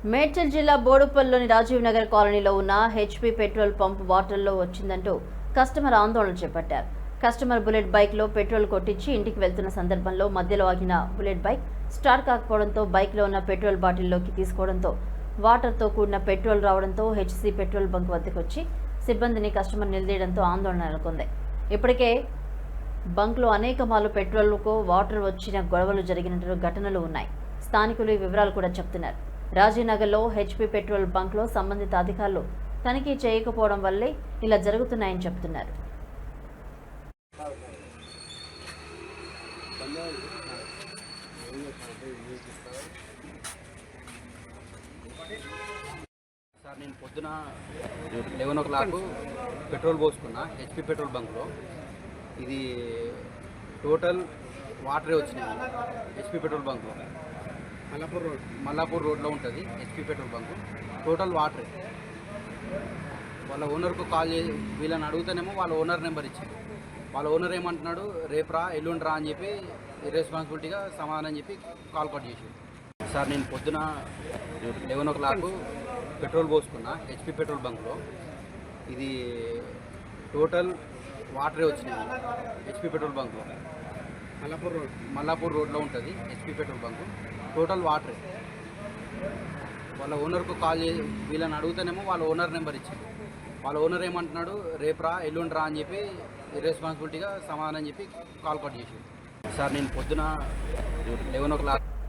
మేడ్చల్ జిల్లా బోడుపల్లిలోని రాజీవ్ నగర్ కాలనీలో ఉన్న హెచ్పీ పెట్రోల్ పంప్ వాటర్లో వచ్చిందంటూ కస్టమర్ ఆందోళన చేపట్టారు. కస్టమర్ బుల్లెట్ బైక్లో పెట్రోల్ కొట్టించి ఇంటికి వెళ్తున్న సందర్భంలో మధ్యలో ఆగిన బుల్లెట్ బైక్ స్టార్ట్ కాకపోవడంతో బైక్లో ఉన్న పెట్రోల్ బాటిల్లోకి తీసుకోవడంతో వాటర్తో కూడిన పెట్రోల్ రావడంతో హెచ్సీ పెట్రోల్ బంక్ వద్దకు వచ్చి సిబ్బందిని కస్టమర్ నిలదీయడంతో ఆందోళన నెలకొంది. ఇప్పటికే బంక్లో అనేక మార్లు పెట్రోల్కు వాటర్ వచ్చిన గొడవలు జరిగినట్టు ఘటనలు ఉన్నాయి. స్థానికులు ఈ వివరాలు కూడా చెప్తున్నారు. రాజీనగర్లో హెచ్పీ పెట్రోల్ బంక్లో సంబంధిత అధికారులు తనిఖీ చేయకపోవడం వల్లే ఇలా జరుగుతున్నాయని చెప్తున్నారు. సార్ నేను పొద్దున 11 o'clock పెట్రోల్ పోసుకున్నా హెచ్పీ పెట్రోల్ బంక్లో. ఇది టోటల్ వాటరే వచ్చినాయి హెచ్పీ పెట్రోల్ బంక్లో. మల్లాపూర్ రోడ్లో ఉంటుంది హెచ్పీ పెట్రోల్ బంక్. టోటల్ వాటరే. వాళ్ళ ఓనర్కు కాల్ చేసి వీళ్ళని అడుగుతానేమో వాళ్ళ ఓనర్ నెంబర్ ఇచ్చింది. వాళ్ళ ఓనర్ ఏమంటున్నాడు, రేపు రా ఎల్లుండి రా అని చెప్పి ఇర్రెస్పాన్సిబిలిటీగా సమాధానం చెప్పి కాల్ కట్ చేసి. సార్ నేను పొద్దున 11 o'clock పెట్రోల్ పోసుకున్నా హెచ్పీ పెట్రోల్ బంక్లో. ఇది టోటల్ వాటరే వచ్చినాయి హెచ్పీ పెట్రోల్ బంక్లో. మల్లాపూర్ రోడ్లో ఉంటుంది హెచ్పీ పెట్రోల్ బంక్. టోటల్ వాటరే. వాళ్ళ ఓనర్కు కాల్ చేసి వీళ్ళని అడుగుతానేమో వాళ్ళ ఓనర్ నెంబర్ ఇచ్చింది. వాళ్ళ ఓనర్ ఏమంటున్నాడు, రేపు రా ఎల్లుండి రా అని చెప్పి ఇర్రెస్పాన్సిబిలిటీగా సమాధానం చెప్పి కాల్ కట్ చేసి. సార్ నేను పొద్దున 11 o'clock